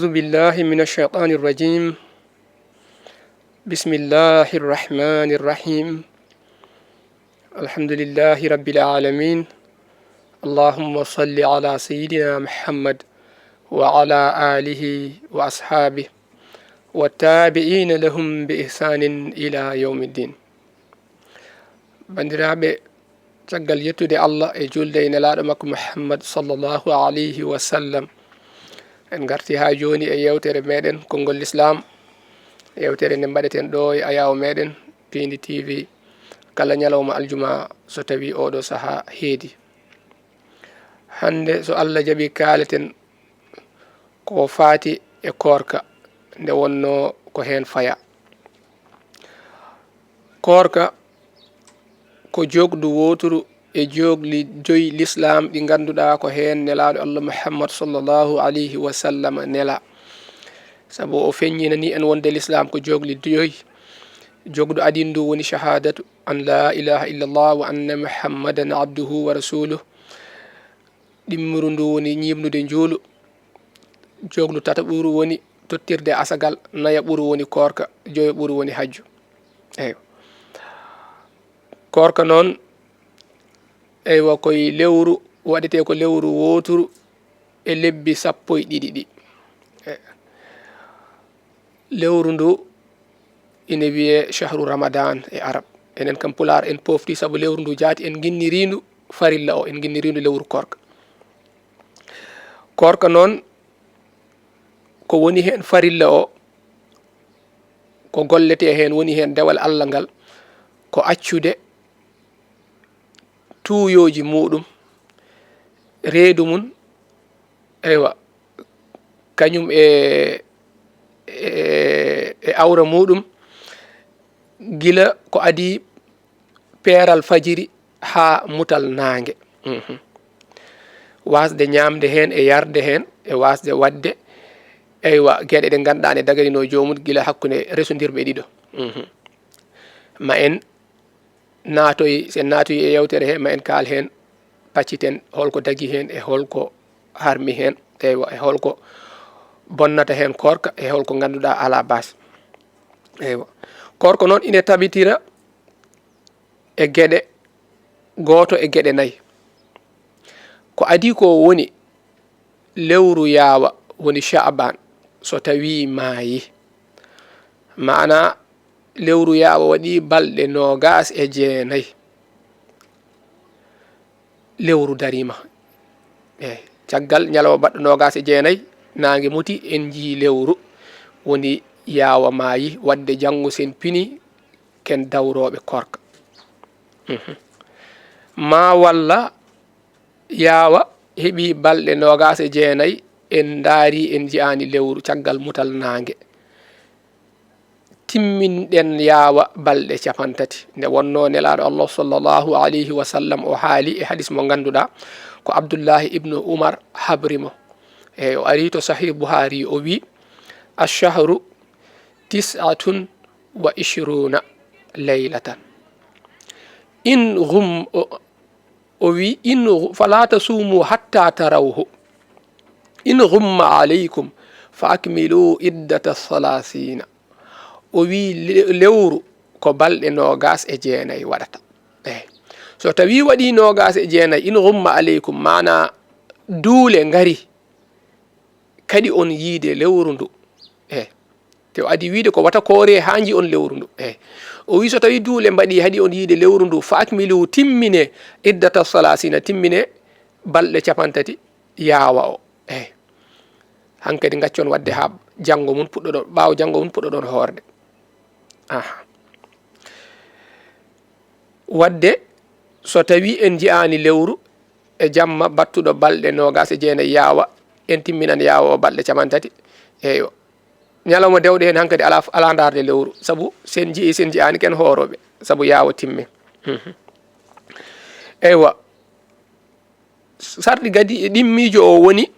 أعوذ بالله من الشيطان الرجيم. بسم الله الرحمن الرحيم. الحمد لله رب العالمين. اللهم صل على سيدنا محمد وعلى آله وأصحابه والتابعين لهم بإحسان إلى يوم الدين. بندرابي تقل يتودي الله جولد إن لادمك محمد صلى الله عليه وسلم. en garti ha joni e yewtere meɗen konngol l'islam, yewtere nde mbaɗeten ɗo e ayaw meɗen Pindi TV kala ñalawma aljuma so tawi oɗo saaha heedi. hande so Allah jaɓi kaleten ko fati e korka nde wonno ko hen faya. Korka ko jogdu woturu e jogli joyi l'islam ɗi ganduɗa ko hen nelaɗo Allah Muhammad sallallahu alayhi wa sallam nela. Sabu o feññinani en wonde l'islam ko jogli joyi. jogdu adindu woni shahadatu an la ilaha illallah wa anna muhammadan abduhu wa rasuluh. ɗimmiru ndu woni ñimnude juulu. joglu tata ɓuru woni tottirde asagal. naya ɓuru woni korka. joyo ɓuru woni hajju. eyo korka noon eywa koye lewru waɗete ko lewru woturu e lebbi 12 ɗi. lewru ndu ine wiye shahru ramadan e arab. enen kam pular en pofti sabu lewru ndu jaati en ginnirindu farilla o en ginnirindu lewru korka. korka noon ko woni hen farilla o ko gollete hen woni hen dewal Allah ngal ko accude tuuyoji muɗum reedu mum eywa kañum e awra muɗum gila ko adi peeral fajiri ha mutal nangue. wasde ñamde hen e yarde hen e wasde wadde eywa gueɗe ɗe ganduɗa ne dagarino jomum gila hakkude resodirɓe ɗiɗo. ma en natoy sen natoyi e yewtere he ma en kaal hen pacciten holko dagui hen e holko harmi hen eywa e holko bonnata hen korka e holko ganduɗa ala base. eywa korka noon ine tabitira e gueɗe goto e gueɗe nayyi. ko adi ko woni lewru yaawa woni sha'ban so tawi maayi. mana lewru yaawa waɗi balɗe 29. lewru darima caggal ñalawma baɗɗo 29 nangue muti en jii lewru woni yaawa maayi wadde janggo sen pini ken dawroɓe korka. ma walla yaawa heeɓi balɗe 29 en daari en jiyani lewru caggal mutal nangue timminɗen yaawa balɗe 30 nde wonno nelaɗo Allah sallallahu alayhi wa sallam o haali e hadis mo ganduɗa ko Abdullahi ibnu Umar habrimo. o ari to sahih Buhari o wi ash-shahru 29 laylatan in ghum o wi in fala tasumu hatta tarawhu in ghumma alaykum fa akmilu iddata 30. o wi lewru ko balɗe 29 waɗata. so tawi waɗi 29 in ghumma alaykum mana duule ngari kadi on yiide lewru ndu. te o adi wiide ko wata koore hanji on lewru ndu. o wi so tawi duule mbaɗi haɗi on yiide lewru ndu fa akmilu timmine iddata 30 timmine balɗe 30 yaawa o. hankadi gaccon wadde ha janggo mum puɗɗoɗon ɓaawo janggo mum puɗɗoɗon hoorde. wadde so tawi en jiyani lewru e jamma battuɗo balɗe 29 yaawa en timminan yaawa o balɗe 30. eyo ñalawma dewɗe hen hankadi ala darde lewru sabu sen jiyani ken hooroɓe sabu yaawa timme. eywa sarɗi gadi ɗimmijo o woni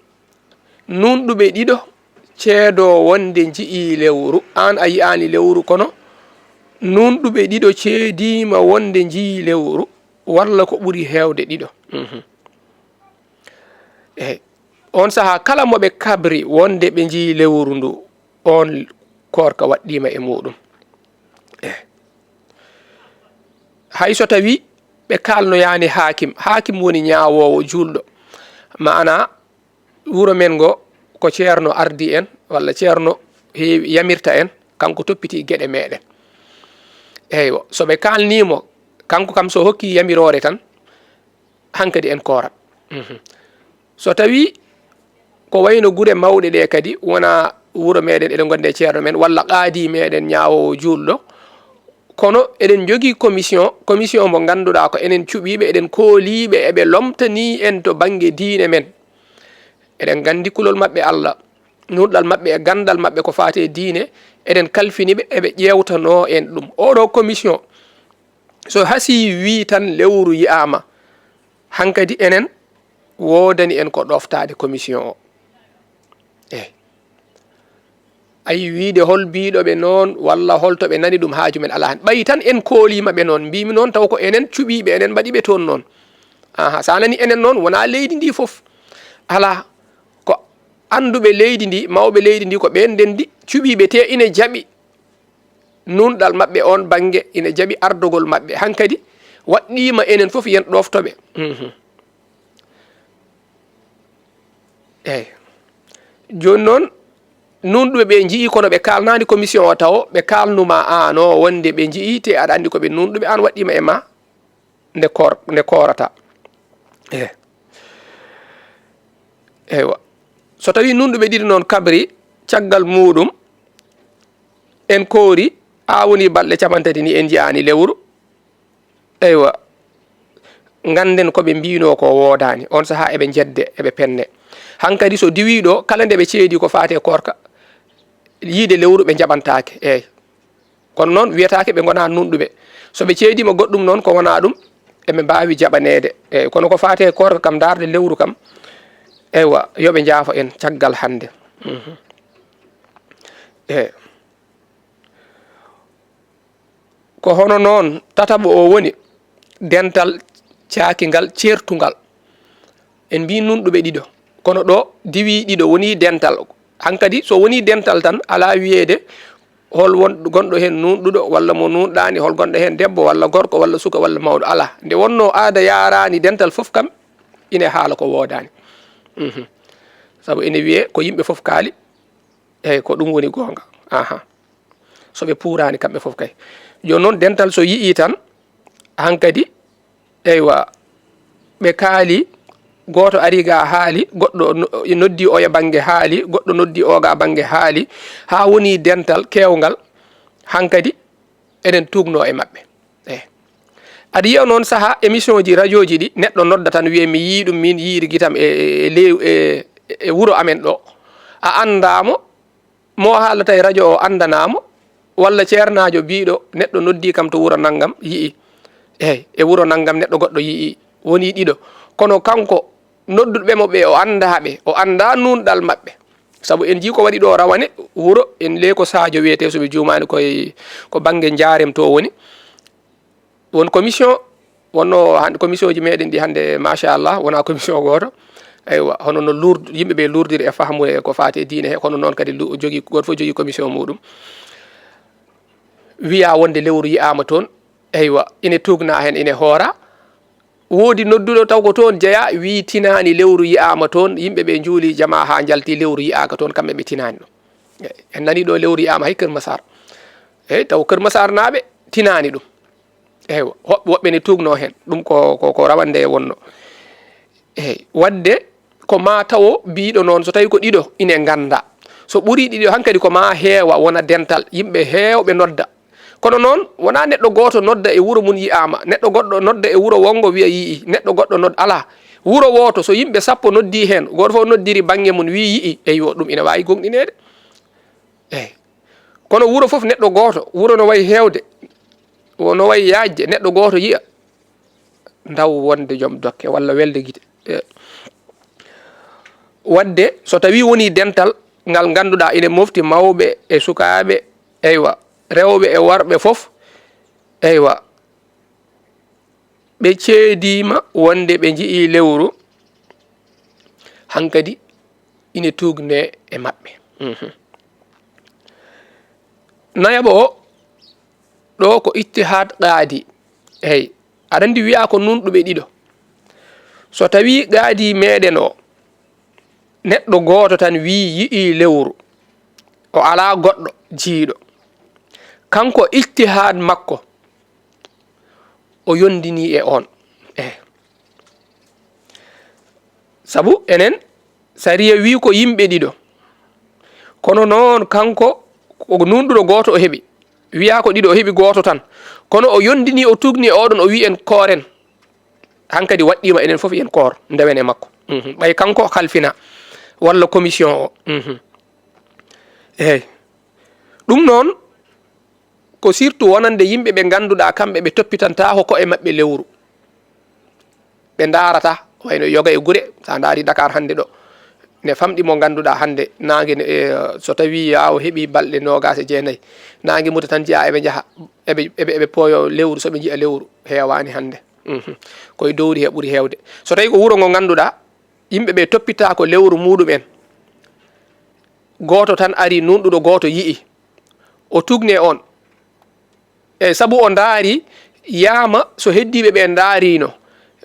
nunɗuɓe ɗiɗo ceedo wonde jii lewru. an a yiyani lewru kono nunɗuɓe ɗiɗo ceedima wonde jii lewru walla ko ɓuri hewde ɗiɗo. on saha kala moɓe kabri wonde ɓe jii lewru ndu on korka waɗɗima e muɗum hay so tawi ɓe kalnoyani hakim woni ñawowo julɗo mana wuro men ngo ko ceerno ardi en walla ceerno heewi yamirta en kanko toppiti gueɗe meɗen eywa soɓe kalnimo kanko kam so hokki yamirore tan hankadi en korat so tawi ko wayno guure mawɗe ɗe kadi wona wuro meɗen eɗen gonde ceerno men walla qaadi meɗen ñawowo julɗo kono eɗen jogui commission mo ganduɗa ko enen cuɓiɓe eɗen kooliɓe eɓe lomtani en to banggue diine men eɗen gandi kulol mabɓe Allah nurɗal mabɓe e gandal mabɓe ko fate diine eɗen kalfiniɓe eɓe ƴewtano en ɗum oɗo commission so hasi wi tan lewru yiyama hankadi enen wodani en ko ɗoftade commission o ayi wiide hol biɗoɓe noon walla holtoɓe nani ɗum haaju men ala hen ɓayi tan en koolimaɓe noon mbimi noon taw ko enen cuɓiɓe enen mbaɗiɓe toon noon sa nani enen noon wona leydi ndi foof ala ko anduɓe leydi ndi mawɓe leydi ndi ko ɓen ndendi cuɓiɓe te ina jaaɓi nunɗal mabɓe on banggue ina jaaɓi ardogol mabɓe hankadi waɗɗima enen foof yen ɗoftoɓe eyyi joni noon nunɗuɓe ɓe jii kono ɓe kalnani commission o taw ɓe kalnuma an o wonde ɓe jii te aɗa andi koɓe nunɗuɓe an waɗɗima e ma nde korata eywa so tawi nunɗuɓe ɗiɗi noon kabri caggal muɗum en koori a woni balɗe capantati ni en jiyani lewru eywa ganden koɓe mbino ko wodani on saaha eɓe jedde eɓe penne hankadi so diwiɗo kala nde ɓe ceedi ko fate korka yiide lewru ɓe jaɓantake eyyi kono noon wiyatake ɓe gona nunɗuɓe soɓe ceedima goɗɗum noon ko wona ɗum eɓe mbawi jaɓanede eyyi kono ko fate korka kam darde lewru kam eywa yoɓe jaafo en caggal hande eyyi ko hono noon tataɓo o woni dental cakigal certugal en mbi nunɗuɓe ɗiɗo kono ɗo diwi ɗiɗo woni dental hankadi so woni dental tan ala wiyede hol gonɗo hen nunɗuɗo walla mo nunɗani hol gonɗo hen debbo walla gorko walla suka walla mawɗo ala nde wonno aada yarani dental foof kam ina haala ko wodani saabu ene wiye ko yimɓe foof kaali eyyi ko ɗum woni gonga soɓe puurani kamɓe foof kay joni noon dental so yii tan hankadi eywa ɓe kaali goto ari ga haali goɗɗo noddi oya banggue haali goɗɗo noddi oga banggue haali ha woni dental kewgal hankadi eɗen tugno e mabɓe aɗa yiya noon saaha émission ji radio ji ɗi neɗɗo nodda tan wiye mi yii ɗum min yiirigitam e wuuro amen ɗo a andamo mo haalata e radio o andanamo walla ceernajo biɗo neɗɗo noddi kam to wuuro naggam yii eyyi e wuuro naggam neɗɗo goɗɗo yii woni ɗiɗo kono kanko nodduɗo mo ɓe o andaɓe o anda nunɗal mabɓe saabu en jii ko waɗi ɗo rawane wuuro en le ko Sadio wiyete soɓe jumani ko banggue jarem to woni won commission wonno hande commission ji meɗen ɗi hande machallah wona commission goto eywa hono no yimɓeɓe lurdiri e fahmu e ko fate diine he kono noon kadi jogui goto foof jogui commission muɗum wiya wonde lewru yiyama toon eywa ine tugna hen ine hoora woodi nodduɗo taw ko toon jeeya wi tinani lewru yiyama toon yimɓeɓe juuli jama ha jalti lewru yiyaka toon kamɓe ɓe tinani ɗum en nani ɗo lewru yiyama hay Keur Massar eyyi taw Keur Massar naaɓe tinani ɗum eywa woɓɓe ne tugno hen ɗum ko rawande wonno eyyi wadde ko ma tawo biɗo noon so tawi ko ɗiɗo ine ganda so ɓuuri ɗiɗo hankkadi ko ma heewa wona dental yimɓe hewɓe nodda kono noon wona neɗɗo goto nodda e wuuro mum yiyama neɗɗo goɗɗo nodda e wuuro wongo wiya yii neɗɗo goɗɗo nodda ala wuuro woto so yimɓe sappo noddi hen goto fof noddiri banggue mum wi yii eyyi ɗum ina wawi gonɗinede eyyi kono wuuro foof neɗɗo goto wuuro no wayi hewde no wayi yajde neɗɗo goto yiya daw wonde joom dokke walla welde guite wadde so tawi woni dental ngal ganduɗa ine mofti mawɓe e sukaɓe eywa rewɓe e worɓe foof eywa ɓe ceedima wonde ɓe jii lewru hankadi ine tugne e maɓɓe. Nayaɓo o ɗo ko ittihad qaadi. Eyi aɗa andi wiya ko nunɗuɓe ɗiɗo so tawi qaadi meɗen o neɗɗo goto tan wi yi'i lewru o ala goɗɗo jiiɗo, kanko ittihad makko o yondini e on. Sabu enen sariya wi ko yimɓe ɗiɗo, kono noon kanko ko nunɗuɗo goto o heɓi, wiya ko ɗiɗo o heɓi goto tan, kono o yondini o tugni oɗon o wi en kooren, hankadi waɗɗima enen foof yen koor ndewen e makko. Ɓay kanko halfina walla commission o. Eyyi ɗum noon ko surtout wonande yimɓe ɓe ganduɗa kamɓe ɓe toppitanta ko e maɓɓe lewru, ɓe darata wayno yoga e gure. Sa daari Dakar hande ɗo ne famɗi mo ganduɗa hande nangue so tawi yawo heeɓi balɗe 29 nangue muta tan jiya eɓe jaaha eɓe pooyo lewru, soɓe jiiya lewru hewani hande. Koye dowri he ɓuuri hewde. So tawi ko wuuro ngo ganduɗa yimɓeɓe toppita ko lewru muɗumen, goto tan ari nunɗuɗo goto yii o tugne on, e saabu o daari yama so heddiɓe ɓe daarino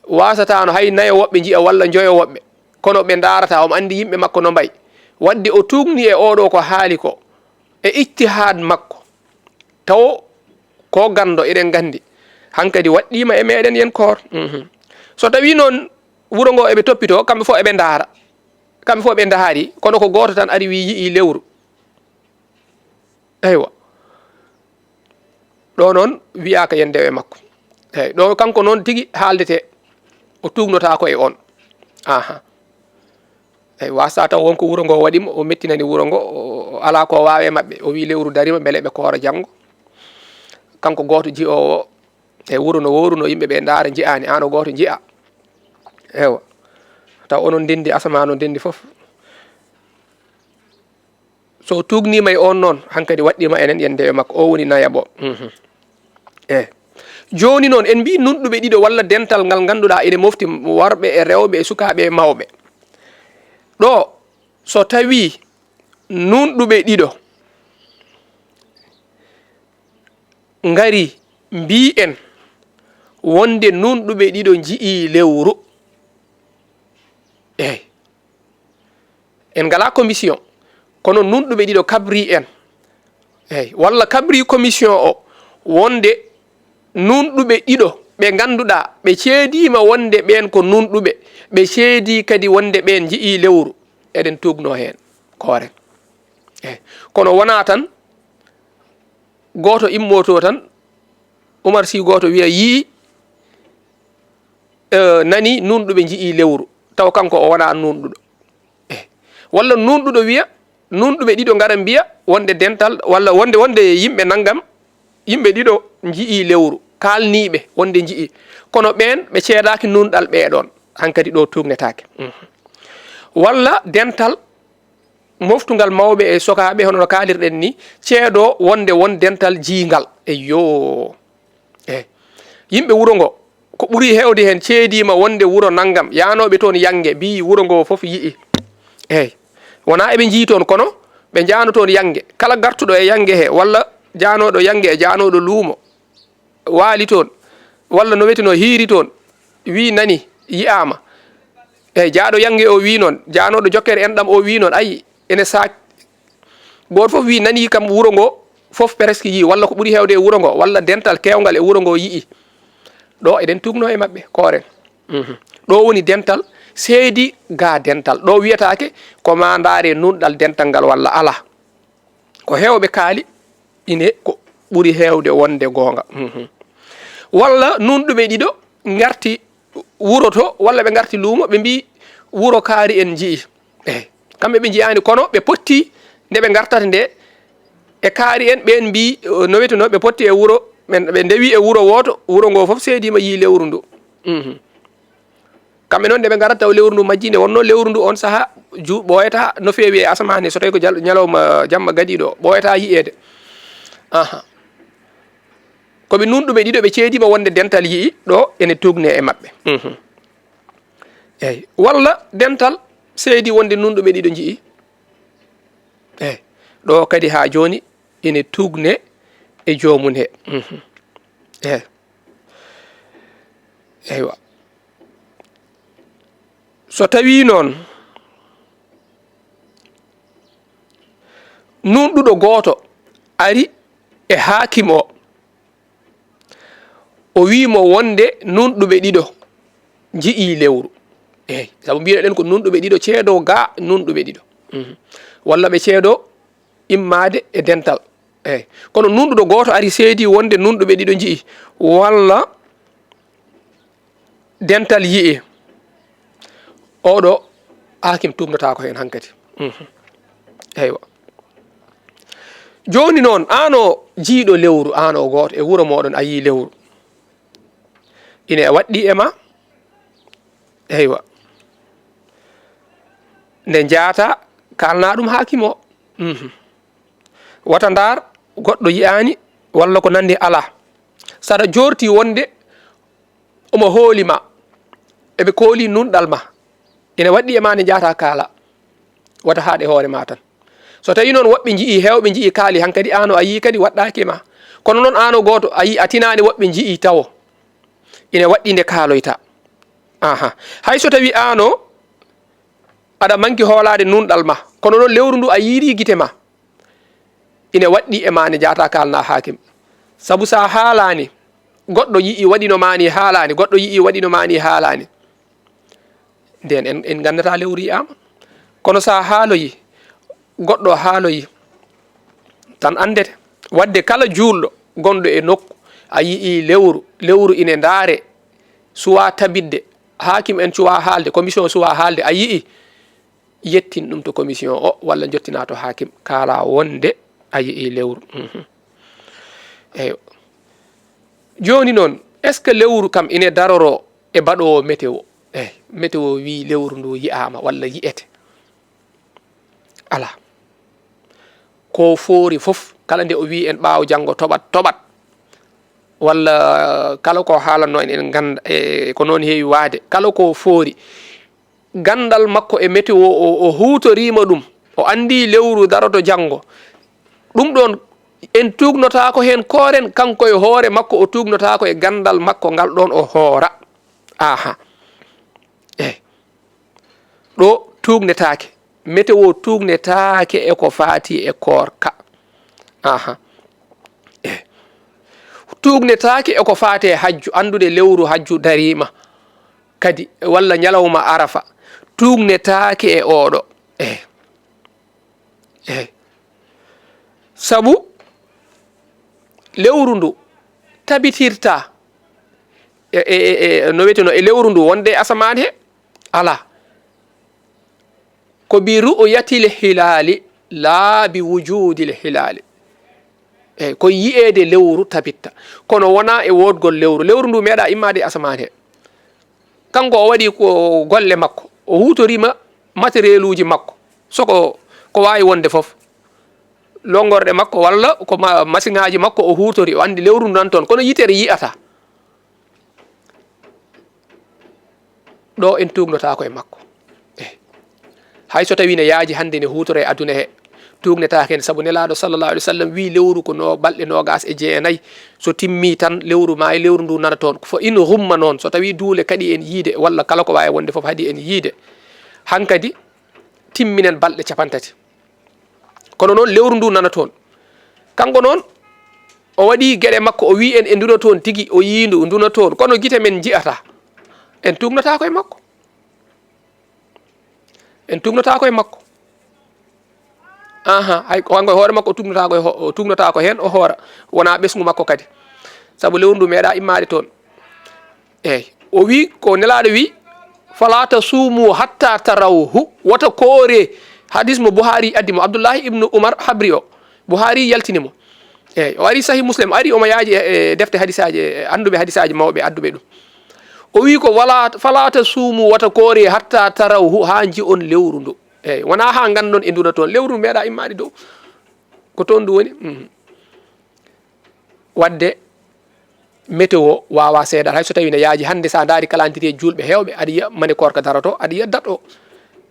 wasatano hay nayo woɓɓe jiiya walla joyo woɓɓe, kono ɓe darata omo andi yimɓe makko no mbay, wadde o tugni e oɗo ko haali ko e ittihad makko, taw ko gando eɗen gandi hankadi waɗɗima e meɗen yen koor. So tawi noon wuuro ngo eɓe toppito kamɓe fof eɓe daara, kamɓe fof ɓe daari, kono ko goto tan ari wi yii lewru, eywa ɗo noon wiyaka yen ndewe makko. Eyyi ɗo kanko noon tigui haaldete o tugnota ko e on. Eyyi wasa taw wonko wuuro ngo waɗimo o mettinani wuuro ngo o ala ko wawe mabɓe, o wi lewru darima beele ɓe koora janggo, kanko goto jii'owo e wuuro no woruno yimɓeɓe daara jii'ani, an o goto jii'a. Ewa taw onon ndendi asama no ndendi foof, so tugnima e on noon hankadi waɗɗima enen yen ndewe makko, o woni nayaɓo. Eyyi joni noon en mbi nunɗuɓe ɗiɗo walla dental ngal ganduɗa ene mofti worɓe e rewɓe e sukaɓe e mawɓe. Ɗo so tawi nunɗuɓe ɗiɗo ngari mbi en wonde nunɗuɓe ɗiɗo jii lewru, eyyi en ngala commission, kono nunɗuɓe ɗiɗo kabri en, eyyi walla kabri commission o wonde nunɗuɓe ɗiɗo ɓe ganduɗa ɓe ceedima wonde ɓen ko nunɗuɓe, ɓe ceedi kadi wonde ɓen jii lewru, eɗen tugno hen kooren. Eyyi kono wona tan goto immoto tan Oumar Sy goto wiya yii nani nunɗuɓe jii lewru, taw kanko o wona nunɗuɗo. Eyyi walla nunɗuɗo wiya nunɗuɓe ɗiɗo ngara mbiya wonde dental walla wonde yimɓe naggam, yimɓe ɗiɗo jii lewru, kalniɓe wonde jii, kono ɓen ɓe ceedaki nunɗal ɓeɗon, hankadi ɗo tugnetake. Walla dental moftugal mawɓe e sokaɓe hono no kalirɗen ni, ceedo won dental jiingal. Eyyo eyyi yimɓe wuuro ngo ko ɓuuri hewde hen ceedima wonde wuuro naggam, yanoɓe toon yangue mbi wuuro ngo foof yii. Eyyi wona eɓe jii toon, kono ɓe jano toon yangue, kala gartuɗo e yangue he walla janoɗo yangue e janoɗo luumo waali toon, walla no wetino hiiri toon, wi nani yiyama, eyyi jaaɗo yangue o wi noon, janoɗo jokkere enɗam o wi noon, ayi ene sac goto foof wi nani kam wuuro ngo foof presque yii, walla ko ɓuuri hewde e wuuro ngo, walla dental kewgal e wuuro ngo yii. Ɗo eɗen tugno e mabɓe kooren. Ɗo woni dental seedi ga dental, ɗo wiyatake ko ma ndaare nunɗal dental ngal walla ala, ko hewɓe kaali ine ko ɓuuri hewde wonde gonga. Walla nunɗuɓe ɗiɗo garti wuuro to, walla ɓe garti luumo, ɓe mbi wuuro kaari en jii. Eyyi kamɓe ɓe jiyani, kono ɓe potti nde ɓe gartata nde e kaari en, ɓen mbi no wetino ɓe potti e wuuro, ɓe ndewi e wuuro woto, wuuro ngo foof seedima yi lewru ndu. kamɓe noon nde ɓe garat taw lewru ndu majji, nde wonno lewru ndu on saaha ɓoyata no feewi e asamane, so tawi ko ñalawma jamma gadiɗo ɓoyata yiyede. koɓe nunɗuɓe ɗiɗo ɓe ceedima wonde dental yii, ɗo ene tugne e mabɓe. Eyyi walla dental seedi wonde nunɗuɓe ɗiɗo jii eyi ɗo kadi ha joni ine tugne e jomum he eyi eywa so tawi noon nunɗuɗo goto ari e hakim o wimo wonde nunɗuɓe ɗiɗo jii lewru eyi saabu mbiɗen ko nunɗuɓe ɗiɗo ceedo ga nunɗuɓe ɗiɗo walla ɓe ceedo immade e dental eyi kono nunɗuɗo goto ari seedi wonde nunɗuɓe ɗiɗo jii walla dental yii oɗo hakim tumnata ko hen hankkadi eywa joni noon an o jiiɗo lewru an o goto e wuuro moɗon a yi lewru ine waɗɗi e ma eywa nde jaata kalna ɗum hakim o wata ndar goɗɗo yiyani walla ko nandi ala saɗa jorti wonde omo hoolima eɓe kooli nunɗal ma ene waɗɗi e ma nde jaata kaala wata haaɗe hoore ma tan so tawi noon woɓɓe jii hewɓe jii kaali hankkadi an o a yi kadi waɗɗaki ma kono noon an o goto a yi a tinani woɓɓe jii tawo ine waɗɗi nde kaaloyta hay so tawi an o aɗa manki hoolade nunɗal ma kono noon lewru ndu a yiiri guite ma ine waɗɗi e ma nde jaata kalna hakim saabu sa haalani goɗɗo yii waɗino mani haalani goɗɗo yii waɗino mani haalani nden en gandata lewru yiyama kono sa haaloyi goɗɗo haaloyi tan andete wadde kala julɗo gonɗo e nokku a yii lewru ine ndaare suwa tabidde hakim en cuwa haalde commission suwa haalde a yii yettin ɗum to commission o walla jottina to hakim kala wonde a yii lewru eyo joni noon est ce que lewru kam ine daroro e baɗowo météo eyi météo wi lewru ndu yiyama walla yiyete ala ko foori fof kala nde o wi en ɓaawo janggo toɓat walla kala ko haalanno en ganda ko noon heewi waade kala ko foori gandal makko e météo o huutorima ɗum o andi lewru daroto janggo ɗum ɗon en tugnotako hen kooren kanko e hoore makko o tugnotako e gandal makko ngal ɗon o hoora eyi ɗo tugnetake météo tugnetake eko faati e korka eyi tugnetake eko faati e hajju andude lewru hajju darima kadi walla ñalawma arafa tugnetake e oɗo eyi sabu lewru ndu tabitirta no wiyeteno e lewru ndu wonde asamane he ala ko bi ru'yatil hilali laa bi wujudil hilali eyi ko yi'ede lewru tabitta kono wona e wodgol lewru ndu meeɗa immade e asamane he kanko o waɗi ko golle makko o hutorima matériel uji makko soko ko wawi wonde foof longorde makko walla ko machine ngaji makko o hutori o andi lewru ndu nan toon kono yitere yiyata ɗo en tugnotako e makko eyi hay so tawi ne yaaji hande ne hutoro e aduna he tugnetake hen saabu nelaɗo sallallah alih w sallam wi lewru ko no balɗe nogas e jeenayyi so timmi tan lewru ma e lewru ndu nana toon fo in humma noon so tawi duule kadi en yiide walla kala ko wawi wonde foof haadi en yiide hankkadi timminen balɗe capantati kono noon lewru ndu nana toon kanko noon o waɗi gueɗe makko o wi en e nduna toon tigui o yindu nduna toon kono guite men jiyata en tugnotako e makko en tugnotako e makko hay hanko e hoore makko o tugnotako hen o hoora wona ɓesgu makko kadi saabu lewru ndu meeɗa immade toon eyyi o wi ko nelaɗo wi fala tasumu hatta tarawhu wota koore hadis mo Buhari addi mo Abdoullahi ibnu Umar habri o Buhari yaltinimo eyyi o ari sahih Muslim ari omo yaaji e defte hadisaji anduɓe hadisaji mawɓe adduɓe ɗum o wi ko fala tasumu wota koore hatta tarawhu ha ji on lewru ndu eyyi wona ha gandon e nduna toon lewru meeɗa immade dow ko toon ndu woni wadde météo wawa seeɗa hay so tawi ne yaaji hande sa daari calendrier julɓe hewɓe aɗa yiya mane korka daroto aɗa yiya date o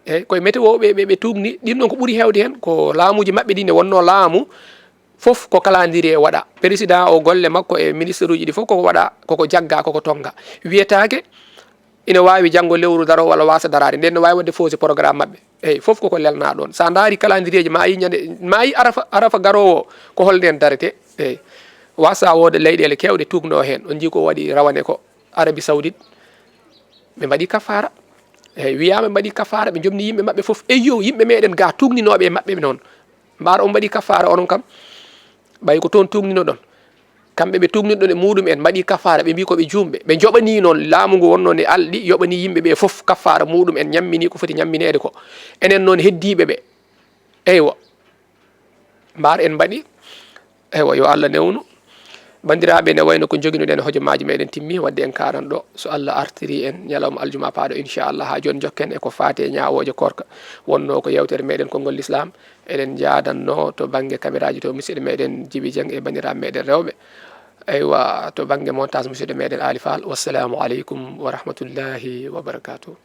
eyyi koye météo ɓe tugni ɗin ɗon ko ɓuuri hewde hen ko laamuji mabɓe ɗi ne wonno laamu fof ko calendrier waɗa président o golle makko e ministre uji ɗi fof koko waɗa koko jagga koko tonga wiyetake ina wawi janggo lewru daro walla wasa darade nden no wawi wadde fausse programme mabɓe eyyi fof koko lelna ɗon sa daari calendrier ji ma yi ñande ma yi arafa garowo ko holden darete eyyi wasa wode leyɗele kewɗe tugno hen on jii ko waɗi rawane ko Arabie Saoudite ɓe mbaɗi kafara eyyi wiyama ɓe mbaɗi kafara ɓe jomni yimɓe mabɓe foof eyyo yimɓe meɗen ga tugninoɓe mabɓe noon mbar on mbaɗi kafara onon kam ɓay ko toon tugnino ɗon kamɓe ɓe tugniɗon e muɗum en mbaɗi kafara ɓe mbi koɓe jumɓe ɓe joɓani noon laamu ngu wonno ne alɗi yoɓani yimɓeɓe foof kafara muɗum en ñammini ko foti ñamminede ko enen noon heddiɓeɓe eywa mbar en mbaɗi eywa yo Allah newnu bandiraɓe ne wayno ko joguinoɗen hojomaji meɗen timmi wadde en karan ɗo so Allah artiri en ñalawma aljuma paaɗo inchallah ha joni jokken e ko fate ñawoje korka wonno ko yewtere meɗen konngol l'islam eɗen jadanno to banggue caméra ji to musidɗo meɗen Djiby Dieng e bandiraɓe meɗen rewɓe aywa to banggue montage musidɗo meɗen Ali Fall wassalamu aleykum wa rahmatullahi wa barakatuh